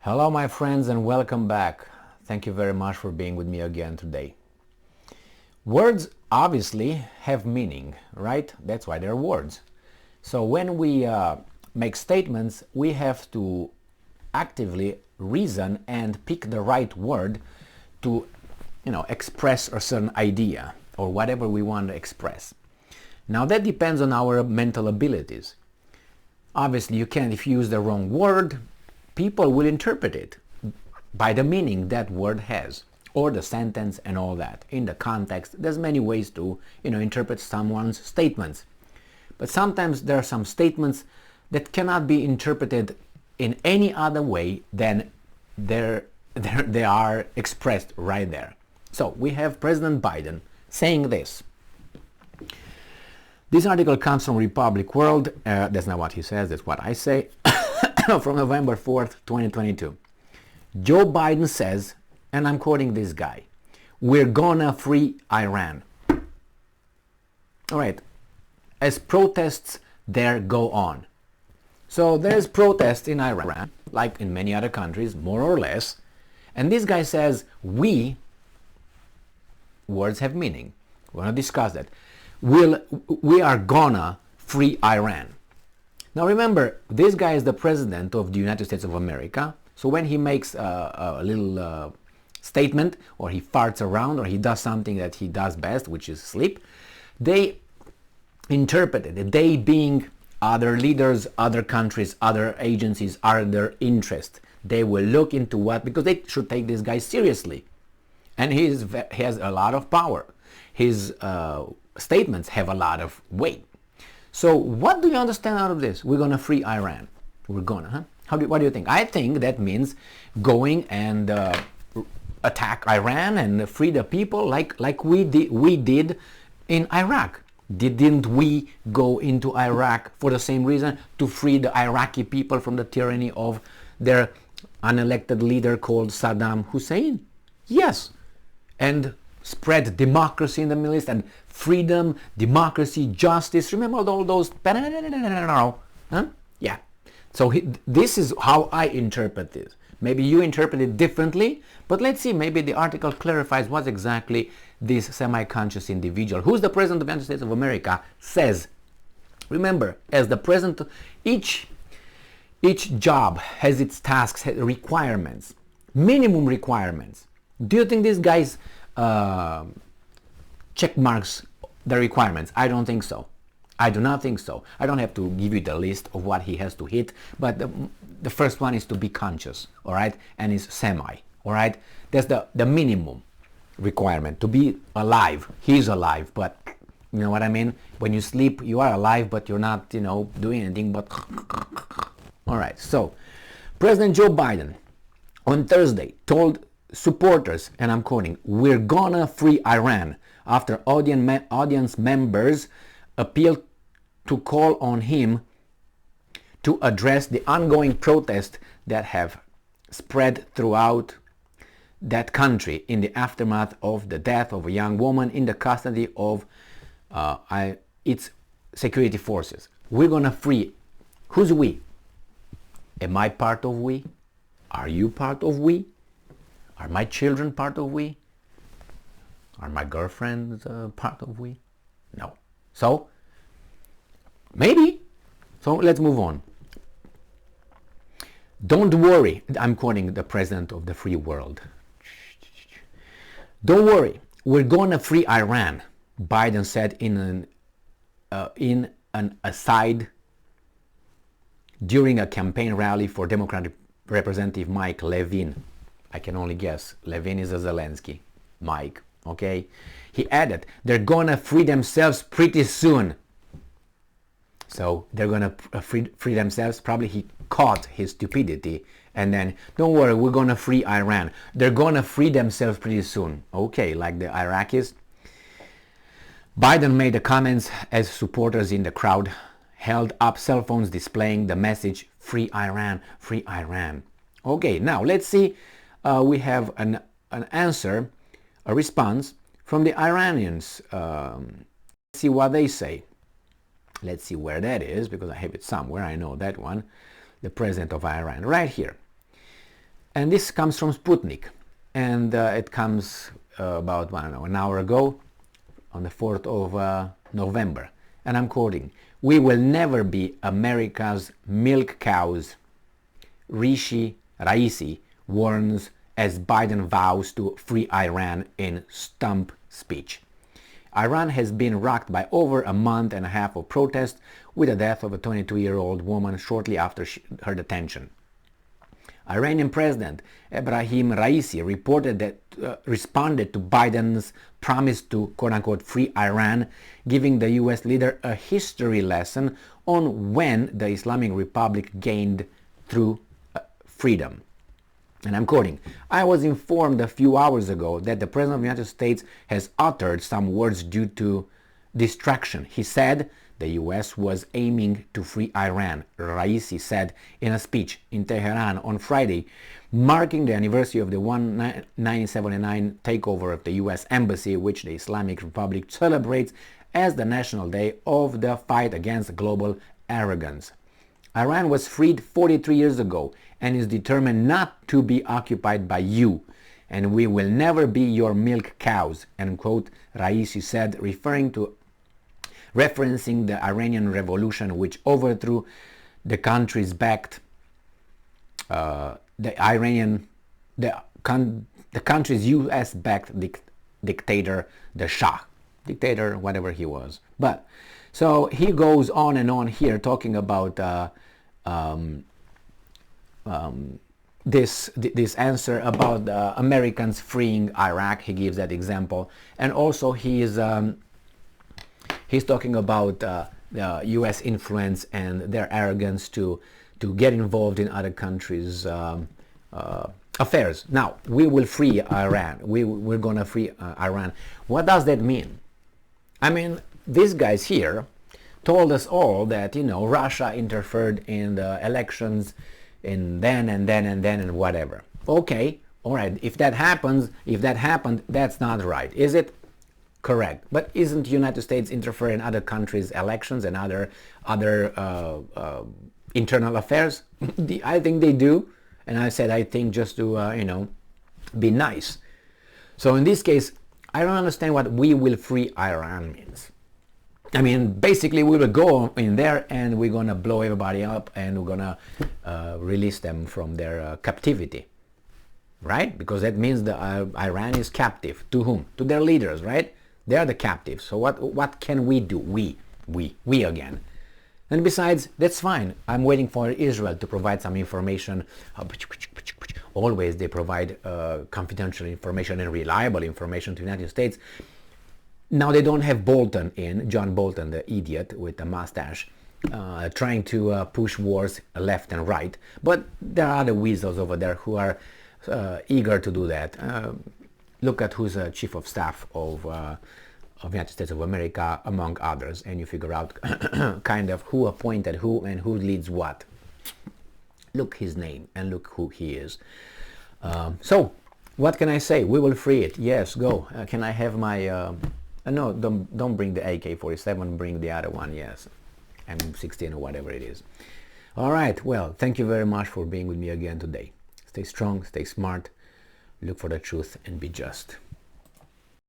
Hello my friends and welcome back. Thank you very much for being with me again today. Words obviously have meaning, right? That's why they're words. So when we make statements, we have to actively reason and pick the right word to, express a certain idea or whatever we want to express. Now that depends on our mental abilities. Obviously you can't, if you use the wrong word, people will interpret it by the meaning that word has, or the sentence and all that. In the context, there's many ways to, interpret someone's statements. But sometimes there are some statements that cannot be interpreted in any other way than they are expressed right there. So we have President Biden saying this. This article comes from Republic World. That's not what he says, that's what I say. From November 4th, 2022. Joe Biden says, and I'm quoting this guy, "We're gonna free Iran." All right, as protests there go on. So there's protests in Iran, like in many other countries, more or less. And this guy says, words have meaning. We're gonna discuss that. We are gonna free Iran. Now remember, this guy is the president of the United States of America. So when he makes a little statement, or he farts around, or he does something that he does best, which is sleep, they interpret it. They being other leaders, other countries, other agencies, other interests. They will look into what, because they should take this guy seriously. And he has a lot of power. His statements have a lot of weight. So what do you understand out of this? We're going to free Iran. We're going to, huh? What do you think? I think that means going and attack Iran and free the people like we did in Iraq. Didn't we go into Iraq for the same reason? To free the Iraqi people from the tyranny of their unelected leader called Saddam Hussein? Yes. And spread democracy in the Middle East and freedom, democracy, justice. Remember all those? Huh? Yeah. So this is how I interpret this. Maybe you interpret it differently, but let's see. Maybe the article clarifies what exactly this semi-conscious individual, who's the president of the United States of America, says. Remember, as the president, each job has its tasks, has requirements, minimum requirements. Do you think this guy's check marks the requirements? I don't think so. I do not think so. I don't have to give you the list of what he has to hit, but the first one is to be conscious, all right, and is semi, all right. That's the minimum requirement, to be alive. He's alive, but you know what I mean. When you sleep, you are alive, but you're not, doing anything but. All right. So, President Joe Biden on Thursday told supporters, and I'm quoting, "We're gonna free Iran," after audience members appealed to call on him to address the ongoing protests that have spread throughout that country in the aftermath of the death of a young woman in the custody of its security forces. We're gonna free. Who's we? Am I part of we? Are you part of we? Are my children part of we? Are my girlfriends part of we? No. So, maybe. So let's move on. "Don't worry," I'm quoting the president of the free world. "Don't worry, we're going to free Iran," Biden said in an aside during a campaign rally for Democratic Representative Mike Levin. I can only guess. Levin is a Zelensky. Mike, okay? He added, "They're gonna free themselves pretty soon." So they're gonna free themselves. Probably he caught his stupidity. And then, "Don't worry, we're gonna free Iran. They're gonna free themselves pretty soon." Okay, like the Iraqis. Biden made the comments as supporters in the crowd held up cell phones displaying the message, "Free Iran, free Iran." Okay, now let's see. We have an answer, a response from the Iranians. Let's see what they say. Let's see where that is, because I have it somewhere. I know that one. The president of Iran, right here. And this comes from Sputnik, and it comes about, I don't know, an hour ago, on the 4th of November. And I'm quoting, "We will never be America's milk cows," Raisi warns as Biden vows to free Iran in stump speech. Iran has been rocked by over a month and a half of protest, with the death of a 22-year-old woman shortly after her detention. Iranian President Ebrahim Raisi reported that responded to Biden's promise to quote-unquote free Iran, giving the US leader a history lesson on when the Islamic Republic gained true freedom. And I'm quoting, "I was informed a few hours ago that the President of the United States has uttered some words due to distraction. He said the US was aiming to free Iran," Raisi said in a speech in Tehran on Friday, marking the anniversary of the 1979 takeover of the US Embassy, which the Islamic Republic celebrates as the National Day of the fight against global arrogance. "Iran was freed 43 years ago and is determined not to be occupied by you, and we will never be your milk cows," end quote, Raisi said, referencing the Iranian Revolution, which overthrew the country's US-backed dictator, the Shah, whatever he was. But so he goes on and on here talking about this answer about the Americans freeing Iraq. He gives that example, and also he's talking about the U.S. influence and their arrogance to get involved in other countries' affairs. Now, we will free Iran. We're going to free Iran. What does that mean? I mean, these guys here told us all that, Russia interfered in the elections and then whatever. Okay, all right. If that happened, that's not right, is it? Correct. But isn't the United States interfere in other countries' elections and other internal affairs? I think they do. And I said I think just to be nice. So in this case, I don't understand what "we will free Iran" means. I mean, basically we will go in there and we're gonna blow everybody up and we're gonna release them from their captivity, right? Because that means that Iran is captive. To whom? To their leaders, right? They are the captives. So what can we do? We again. And besides, that's fine. I'm waiting for Israel to provide some information. Always they provide confidential information and reliable information to the United States. Now they don't have John Bolton, the idiot with the mustache, trying to push wars left and right. But there are other weasels over there who are eager to do that. Look at who's chief of staff of the United States of America, among others, and you figure out kind of who appointed who and who leads what. Look his name and look who he is. So, what can I say? We will free it. Yes, go. Can I have my... no, don't bring the AK-47, bring the other one, yes. M16 or whatever it is. All right, well, thank you very much for being with me again today. Stay strong, stay smart, look for the truth, and be just.